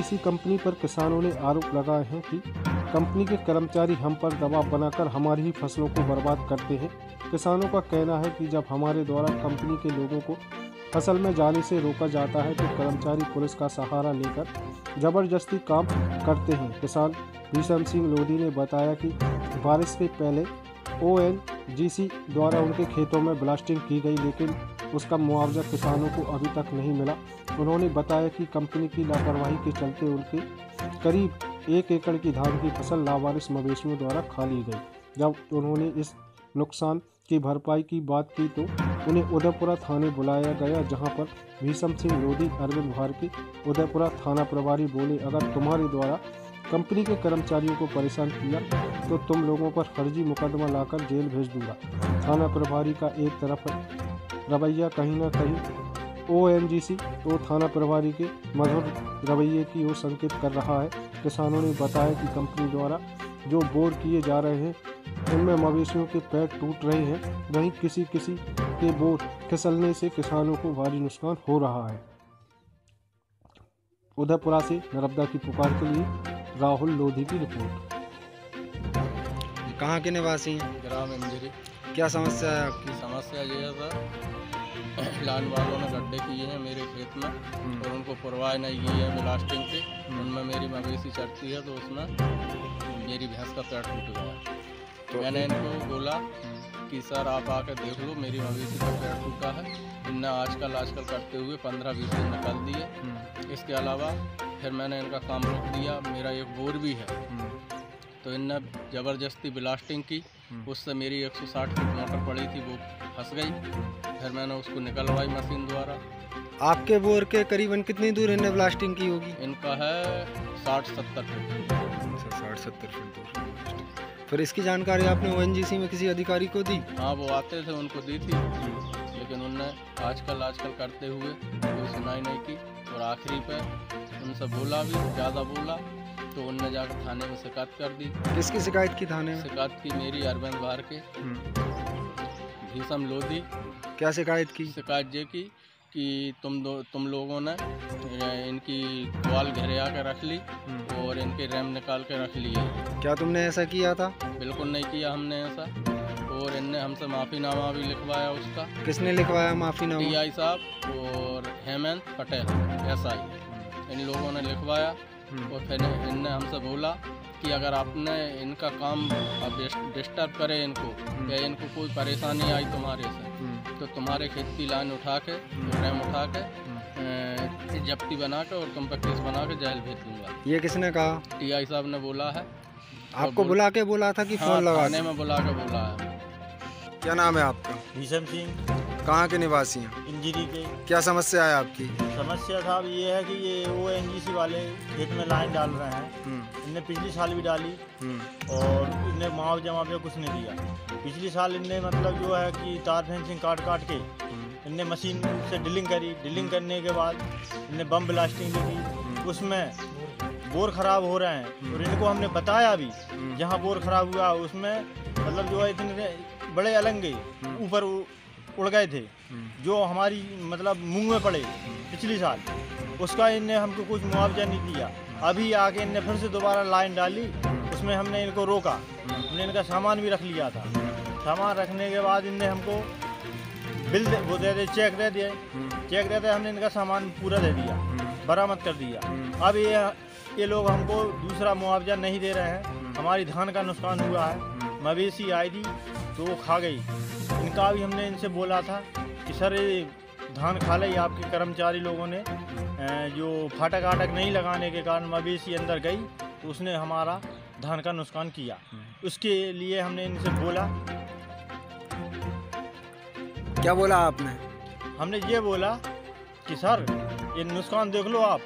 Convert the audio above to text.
ONGC company पर किसानों ने आरोप लगाए हैं कि कंपनी के कर्मचारी हम पर दबाव बनाकर हमारी ही फसलों को बर्बाद करते हैं। किसानों का कहना है कि जब हमारे द्वारा कंपनी के लोगों को फसल में जाने से रोका जाता है तो कर्मचारी पुलिस का सहारा लेकर जबरदस्ती काम करते हैं। किसान भीषम सिंह लोधी ने बताया कि बारिश से पहले ओएनजीसी द्वारा उनके खेतों में ब्लास्टिंग की गई, लेकिन उसका मुआवजा किसानों को अभी तक नहीं मिला। उन्होंने बताया कि कंपनी की लापरवाही के चलते उनके करीब 1 एकड़ की धान की फसल लावारिस मवेशियों द्वारा खा ली गई। जब उन्होंने इस नुकसान की भरपाई की बात की तो उन्हें उदयपुरा थाने बुलाया गया, जहां पर भीषम सिंह लोधी अरविंद भारती उदयपुरा थाना प्रभारी बोले, अगर तुम्हारे द्वारा कंपनी के कर्मचारियों को परेशान किया तो तुम लोगों पर फर्जी मुकदमा लाकर जेल भेज दूंगा। थाना प्रभारी का एक तरफ रवैया कहीं न कहीं ओएनजीसी तो थाना प्रभारी के मधुर रवैये की ओर संकेत कर रहा है। किसानों ने बताया कि कंपनी द्वारा जो बोर किए जा रहे हैं उनमें मवेशियों के पैर टूट रहे हैं, वहीं किसी के बोर फिसलने से किसानों को भारी नुकसान हो रहा है। उदयपुरा से नर्मदा की पुकार के लिए राहुल लोधी की रिपोर्ट। कहाँ के निवासी हैं? ग्राम इंजरी। क्या समस्या है आपकी? समस्या ये है सर, लाइन वालों ने गड्ढे किए हैं मेरे खेत में और उनको परवाह नहीं की है ब्लास्टिंग से। उनमें मेरी मवेशी चढ़ती है तो उसमें मेरी भैंस का पैर टूट गया। तो मैंने इनको बोला कि सर आप आकर देख लो, मेरी मवेशी का पैर टूटा है। इनने आजकल करते हुए 15-20 दिन निकाल दिए। इसके अलावा फिर मैंने इनका काम रोक दिया। मेरा एक बोर भी है तो इनने ज़बरदस्ती ब्लास्टिंग की, उससे मेरी 160 फीट मोटर पड़ी थी वो फंस गई। फिर मैंने उसको निकलवाई मशीन द्वारा। आपके बोर के करीबन कितनी दूर इन्हें ब्लास्टिंग की होगी? इनका है 60-70 फीट। 60-70 फीट दूर। फिर इसकी जानकारी आपने ओएनजीसी में किसी अधिकारी को दी? हाँ, वो आते थे, उनको दी थी, लेकिन उनने आजकल करते हुए कोई सुनाई नहीं की। और आखिरी पे उनसे बोला भी, ज़्यादा बोला तो उनने जाकर थाने में शिकायत कर दी। किसकी शिकायत की थाने में? शिकायत की मेरी अरविंद भार के भीषम लोधी। क्या शिकायत की? शिकायत ये की कि तुम लोगों ने इनकी वाल घेरे आकर रख ली और इनके रैम निकाल के रख लिए। क्या तुमने ऐसा किया था? बिल्कुल नहीं किया हमने ऐसा। और इनने हमसे माफ़ीनामा भी लिखवाया उसका। किसने लिखवाया माफ़ीनामा? टीआई साहब और हेमंत पटेल एसआई, इन लोगों ने लिखवाया। और फिर इनने हमसे बोला कि अगर आपने इनका काम डिस्टर्ब करे इनको या इनको कोई परेशानी आई तुम्हारे से तो तुम्हारे खेत की लाइन उठा के रैम उठा के जब्ती बना के और तुम पर केस बना के जेल भेज दूंगा। ये किसने कहा? टीआई साहब ने बोला है। आपको बुला के बोला था कि फोन लगा? थाने में बुला के बोला है। क्या नाम है आपका? भीषम सिंह। कहाँ के निवासी हैं? इंजरी के। क्या समस्या है आपकी? समस्या साहब ये है कि ये ओएनजीसी वाले खेत में लाइन डाल रहे हैं। इनने पिछली साल भी डाली और इनने मुआवजा कुछ नहीं दिया। पिछली साल इनने मतलब जो है कि तार फेंसिंग काट के इनने मशीन से ड्रिलिंग करी। ड्रिलिंग करने के बाद इनने बम ब्लास्टिंग की, उसमें बोर ख़राब हो रहे हैं। और इनको हमने बताया भी, जहाँ बोर ख़राब हुआ उसमें मतलब जो है इतने बड़े अलंगे ऊपर उड़ गए थे जो हमारी मतलब मुंह में पड़े पिछली साल, उसका इनने हमको कुछ मुआवजा नहीं दिया। अभी आके इनने फिर से दोबारा लाइन डाली, उसमें हमने इनको रोका। हमने इनका सामान भी रख लिया था। सामान रखने के बाद इनने हमको बिल वो दे दे, चेक दे दिए। चेक देते हमने इनका सामान पूरा दे दिया, बरामद कर दिया। अब ये लोग हमको दूसरा मुआवजा नहीं दे रहे हैं। हमारी धान का नुकसान हुआ है, मवेशी आई थी तो वो खा गई। इनका भी हमने इनसे बोला था कि सर ये धान खा ले। आपके कर्मचारी लोगों ने जो फाटक आटक नहीं लगाने के कारण मवेशी अंदर गई तो उसने हमारा धान का नुकसान किया। उसके लिए हमने इनसे बोला। क्या बोला आपने? हमने ये बोला कि सर ये नुकसान देख लो आप,